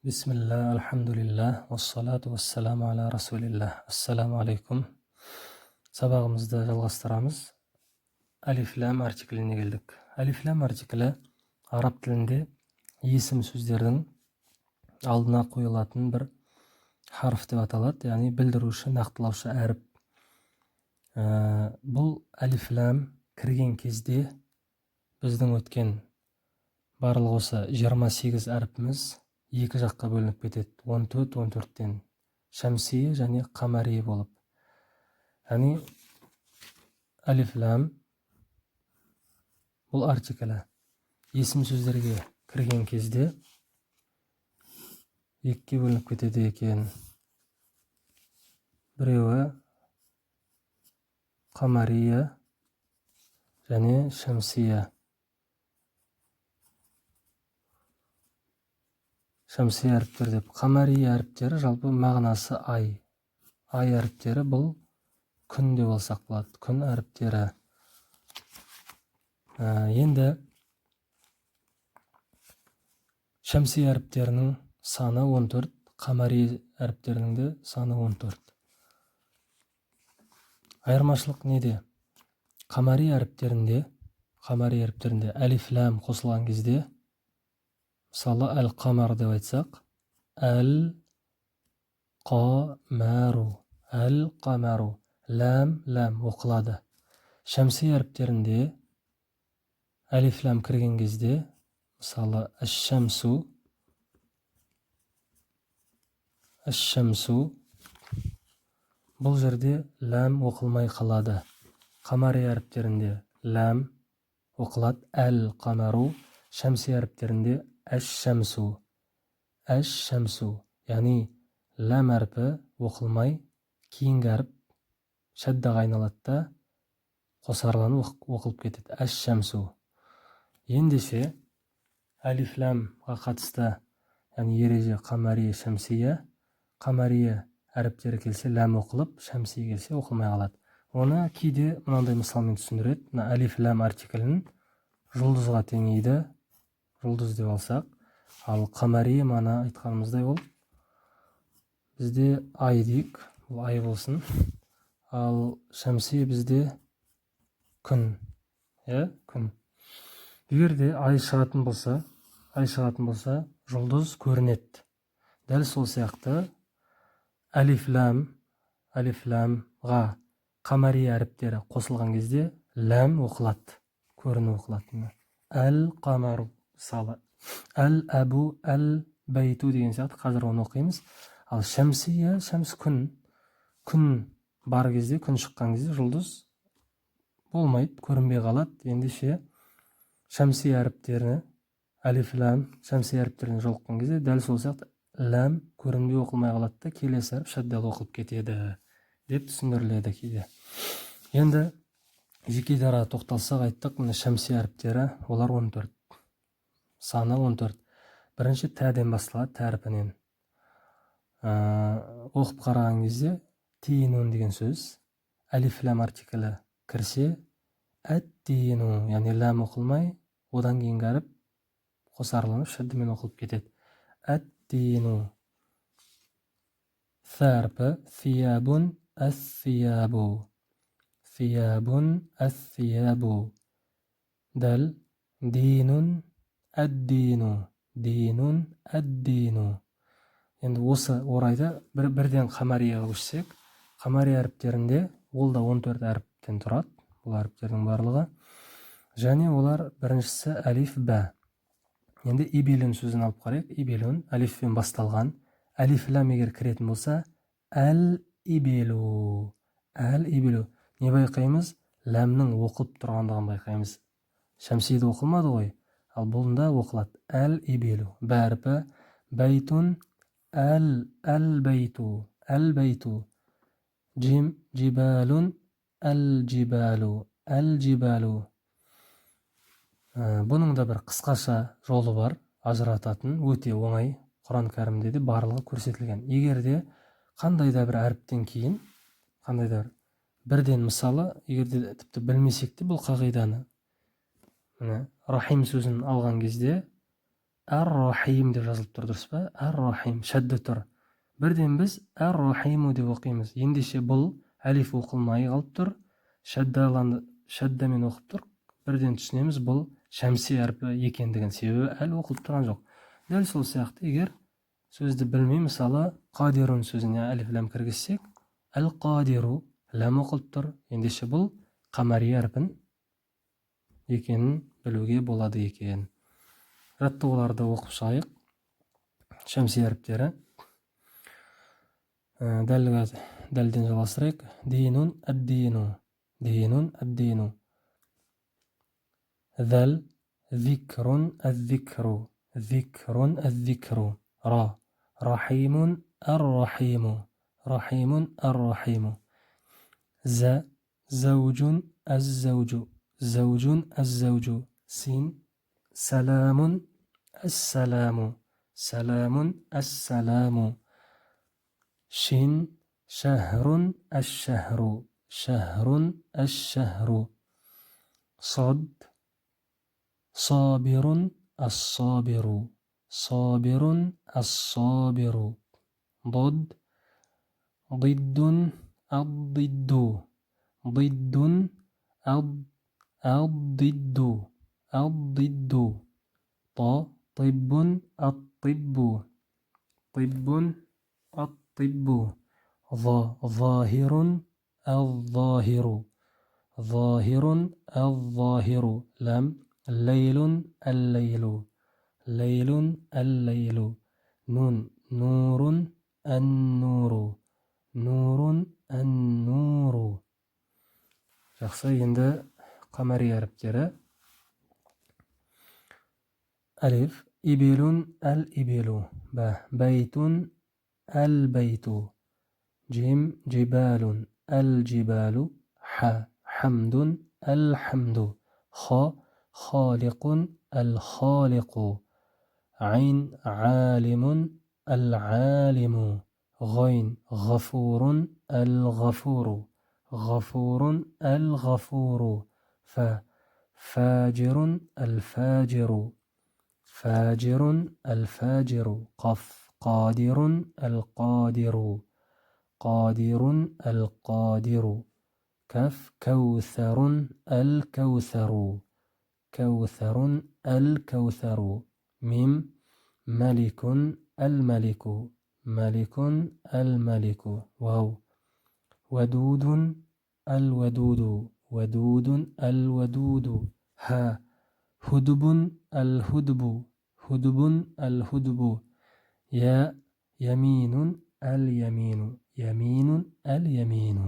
Бисмилля, алхамдулилля, вассалату вассаламу аля расулилля. Ассаламу алейкум. Сабағымызды жалғастырамыз. Алиф-лам артикліне келдік. Алиф-лам артиклі араб тілінде есім сөздердің алдына қойылатын бір харф деп аталады, яғни білдіруші, нақтылаушы әріп. Бұл алиф-лам кірген кезде біздің өткен барлығы осы 28 әріпіміз екі жаққа бөлініп кетеді. 14-14-тен шәмсие және қамарие болып. Яғни алиф-лам бұл артиклі есім сөздерге кірген кезде екіге бөлініп кетеді екен. Біреуі қамария және шәмсия. Шәмсия әріптері деп. Қамария әріптері жалпы мағынасы ай. Ай әріптері бұл күн деп алсақ болады. Күн әріптері. Енді шәмсия әріптерінің саны 14, қамария әріптерінің де саны 14. Айырмашылық неде? Қамария әріптерінде алиф-лам қосылған кезде, мысалы әл-қамар деп айтсақ, әл-қамару, лам оқылады. Шәмсия әріптерінде алиф-лам кірген кезде, мысалы әш-шәмсу, бұл жерде лам оқылмай қалады. Қамария әріптерінде лам оқылады, әл-қамару. Шәмсия әріптерінде әш-шәмсу, яғни лам әрпі оқылмай, кейінгі әріп шәддаға айналады да қосарланып оқылып кетеді. Әш-шәмсу. Ендеше алиф-ламға қатысты, яғни ереже қамария, шәмсия. Қамария әріптері келсе лам оқылып, шәмсия келсе оқылмай қалады. Оны кейде мынандай мысалмен түсіндіреді. Алиф-лам артиклін жұлдызға теңейді. Жұлдыз деп алсақ, ал қамария мана айтқанымыздай ол бізде ай дейік, бұл ай болсын. Ал шәмсия бізде күн. Күн. Егер де ай шығатын болса, жұлдыз көрінеді. Дәл сол сияқты алиф-ламға қамария әріптері қосылған кезде лам оқылады, көріну оқылады. Әл-қамару, мысалы, әл-әбу, әл-бәйту деген сияқты қазір оны оқимыз. Ал шәмсия, шәмс күн бар кезде, күн шыққан кезде жұлдыз болмайды, көрінбей қалады. Ендеше шәмсия әріптеріне, алиф-лам шәмсия әріптеріне жолыққан кезде дәл сол сияқты лам көрінбей оқылмай қалады да келесі әріп шәддалы оқылып кетеді деп түсіндіріледі кейде. Енді жеке дара тоқталсақ айттық, мына шәмсия әріптері олар 14. Саны 14. Бірінші тәден басталады, тәріпінен. Оқып қараған кезде тиінун деген сөз, алиф-лам артиклі кірсе, әт-тиіну, яғни лам оқылмай, одан кейінгі әріп қосарланып шәддімен оқылып кетеді. Әт-тиіну. Сәрпі, фиябун, әс-фиябу. Дәл, динун, әд-дину. Енді осы орайда бірден қамарияға көшсек, қамария әріптерінде ол да 14 әріптен тұрады, бұл әріптердің барлығы. Және олар біріншісі алиф-бә. Енді ибелун сөзін алып қарайық. Ибелун алифпен басталған. Алиф-лам егер кіретін болса, әл-ибелу. Не байқаймыз? Ләмнің оқылып тұрғандығын байқаймыз. Шәмсиді оқылмады ғой, ал бұлында оқылады. Әл-ибелу. Бәріпі бәйтун, әл-бәйту. Джибалун, әл-джибалу. Бұның да бір қысқаша жолы бар, ажырататын, өте оңай. Құран кәрімде де барлығы көрсетілген. Егер де қандай да бір әріптен кейін, бірден мысалы, егер де тіпті білмесек те бұл қағиданы, рахим сөзін алған кезде әр-рахим деп жазылып тұр, дұрыс па? Әр-рахим, шәдді тұр. Бірден біз әр-рахиму деп оқимыз. Ендеше бұл әлиф оқылмай қалып тұр. Шәддамен оқып тұр. Бірден түсінеміз, бұл шәмси әрпі екендігін, себебі әлі оқылып тұрған жоқ. Дәл сол сияқты, егер сөзді білмей, мысалы, қадирун сөзіне әлиф ләм кіргізсек, әл-қадиру ләм оқылып тұр. Ендеше бұл қамари әрпін екенін білуге болады екен. Жаттығуларды оқып шығайық. Шәмси әріптері. Дәлден жалғастырайық. Динун әд-дину. Динун әд-дину. ذل ذكر الذكر. ذكر الذكر. را رحيم الرحيم. رحيم الرحيم. زوج الزوج. زوج الزوج. سين سلام السلام. سلام السلام. شين شهر الشهر. شهر الشهر. صد صابر الصابر. صابر الصابر. ضد ضد الضد. ضد الضد. الضد. طب الطب. طب الطب. ظاهر الظاهر. ظاهر الظاهر. لم ليل الليل. ليل الليل. نون نور النور. نور النور. Жақсы, енді қамари әріптері. Әлиф ибелун әл-ибелу. Бәйтун әл-бәйту. Джим джибалун әл-джибалу. حمد الحمد. خالق الخالق. عين عالم العالم. غين غفور الغفور. غفور الغفور. فاجر الفاجر. فاجر الفاجر. قف قادر القادر. قادر القادر. كف كوثر الكوثر. كوثر الكوثر. ميم ملك الملك. ملك الملك. واو ودود الودود. ودود الودود. ها هدب الهدب. هدب الهدب. يا يمين اليمين. يمين اليمين.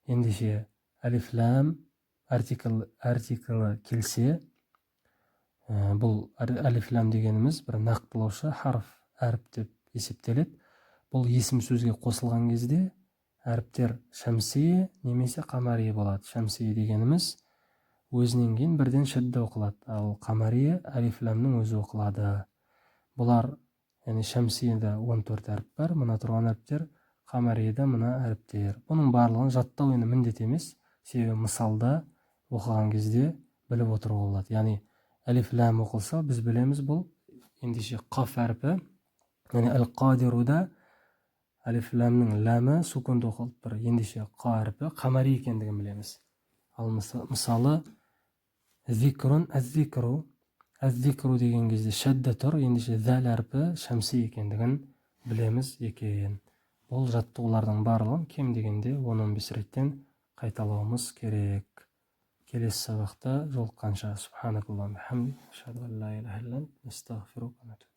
Ендеше әлиф ләм артиклі келсе, бұл әлиф ләм дегеніміз бір нақтылаушы харф әріп деп есептеледі. Бұл есім сөзге қосылған кезде әріптер шәмси немесе қамари болады. Шәмси дегеніміз өзінен кейін бірден шәдді оқылады, ал қамари әлиф ләмнің өзі оқылады. Бұлар, яғни шәмсиде 14 әріп бар, мына тұрған әріптер, қамарида мына әріптер. Бұның барлығын жаттау енді міндет емес, себебі мысалда оқыған кезде біліп отыруға болады. Яғни әлиф ләм оқылса, біз білеміз, бұл ендеше қаф әрпі, яғни әл-қадируда әлиф ләмнің ләмі сукунды оқылып тұр. Ендеше қа әрпі қамари екендігін білеміз. Ал мысалы зикрун әз-зикру. Әз-зикру деген кезде шәдді тұр, ендеше зәл әрпі шәмси екендігін білеміз екен. Бұл жаттығулардың барлығын кем дегенде 10-15 реттен қайталауымыз керек. Келесі сабақта жолыққанша субханакаллахумма ва бихамдик, ашһаду ан ла илаха илля ант, астағфирука ва атубу